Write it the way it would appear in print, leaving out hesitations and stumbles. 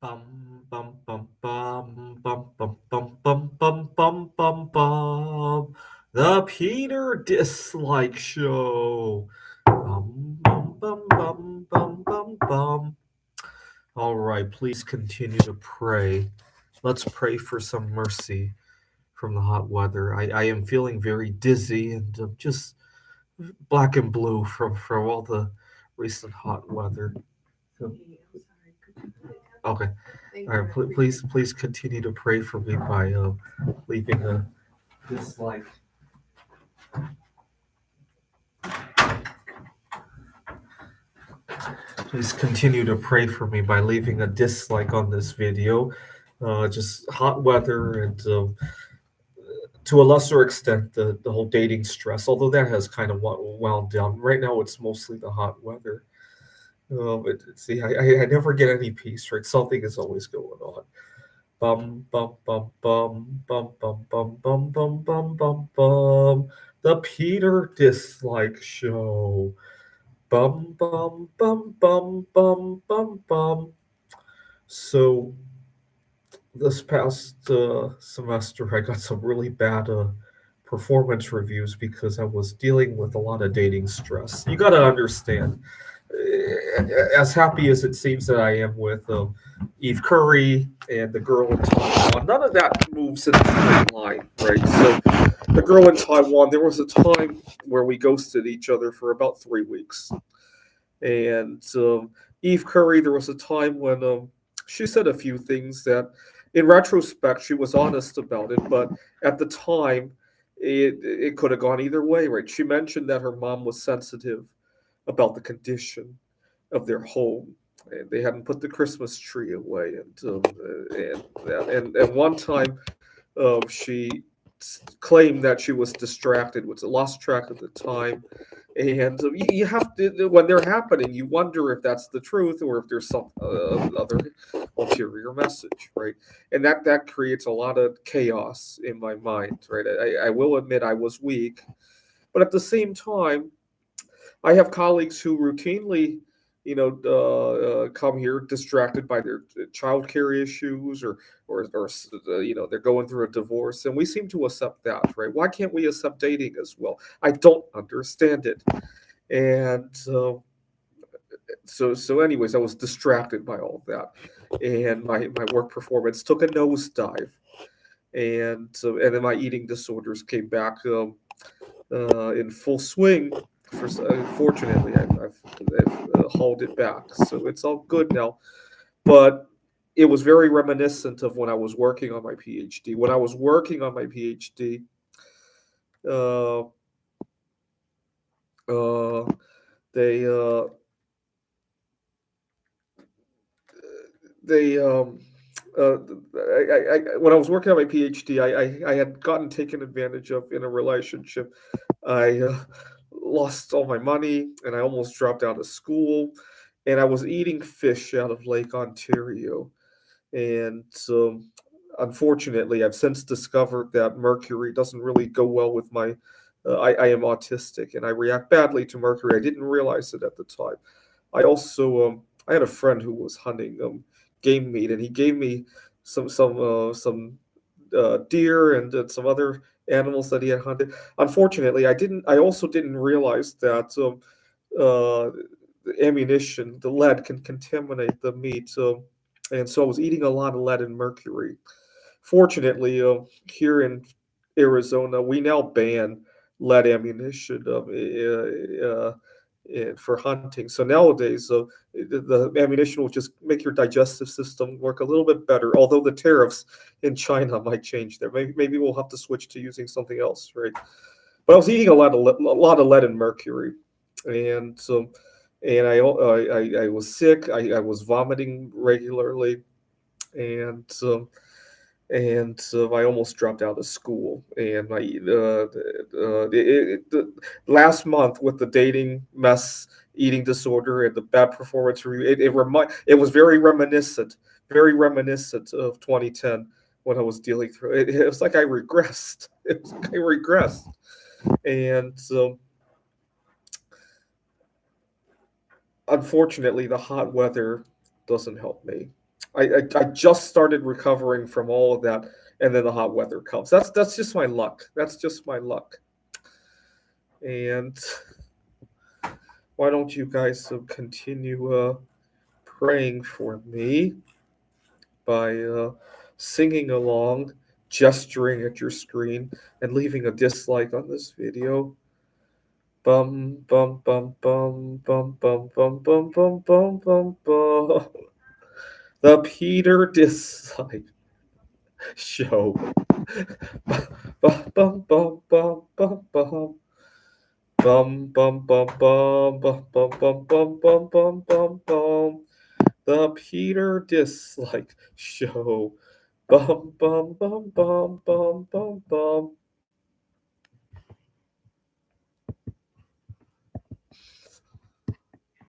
Bum bum bum bum bum bum bum bum bum bum bum bum. The Peter Dislike Show. Bum bum bum bum bum bum bum. All right, please continue to pray. Let's pray for some mercy from the hot weather. I am feeling very dizzy and just black and blue from all the recent hot weather. So, okay. All right, please continue to pray for me by leaving a dislike. Please continue to pray for me by leaving a dislike on this video. Just hot weather and to a lesser extent the whole dating stress. Although that has kind of wound down. Right now, it's mostly the hot weather. But see, I never get any peace. Right, something is always going on. Bum bum bum bum bum bum bum bum bum bum bum bum. The Peter Dislike Show. Bum bum bum bum bum bum bum. So this past semester, I got some really bad performance reviews because I was dealing with a lot of dating stress. You got to understand, as happy as it seems that I am with Eve Curry and the girl in Taiwan, none of that moves in the straight line, right? So the girl in Taiwan, there was a time where we ghosted each other for about 3 weeks, and Eve Curry, there was a time when she said a few things that, in retrospect, she was honest about it, but at the time, it could have gone either way, right? She mentioned that her mom was sensitive about the condition of their home. And they hadn't put the Christmas tree away, and one time, she claimed that she was distracted, was lost track of the time, and you have to, when they're happening, you wonder if that's the truth or if there's some other ulterior message, right? And that creates a lot of chaos in my mind, right? I will admit I was weak, but at the same time, I have colleagues who routinely, come here distracted by their childcare issues, or they're going through a divorce, and we seem to accept that, right? Why can't we accept dating as well? I don't understand it, and anyways, I was distracted by all of that, and my work performance took a nosedive, and then my eating disorders came back in full swing. Fortunately, I've hauled it back, so it's all good now. But it was very reminiscent of when I was working on my PhD. When I was working on my PhD, uh, uh, they they uh, when I was working on my PhD, I had gotten taken advantage of in a relationship. I lost all my money, and I almost dropped out of school, and I was eating fish out of Lake Ontario. And unfortunately, I've since discovered that mercury doesn't really go well with my. I am autistic, and I react badly to mercury. I didn't realize it at the time. I had a friend who was hunting game meat, and he gave me some deer and some other animals that he had hunted. Unfortunately, I didn't. I also didn't realize that the ammunition, the lead, can contaminate the meat. And so I was eating a lot of lead and mercury. Fortunately, here in Arizona, we now ban lead ammunition for hunting. So nowadays, the ammunition will just make your digestive system work a little bit better. Although the tariffs in China might change there, maybe we'll have to switch to using something else, right? But I was eating a lot of lead and mercury, and so and I was sick. I was vomiting regularly, and I almost dropped out of school. And the last month with the dating mess, eating disorder, and the bad performance review, it was very reminiscent of 2010 when I was dealing through it. It was like I regressed. It was like I regressed, and unfortunately, the hot weather doesn't help me. I just started recovering from all of that, and then the hot weather comes. That's just my luck. That's just my luck. And why don't you guys continue praying for me by singing along, gesturing at your screen, and leaving a dislike on this video. Bum bum bum bum bum bum bum bum bum bum bum bum. The Peter Dislike Show. Bum bum bum bum bum bum. Bum bum bum bum bum bum bum bum bum bum bum bum. The Peter Dislike Show. Bum bum bum bum bum bum bum.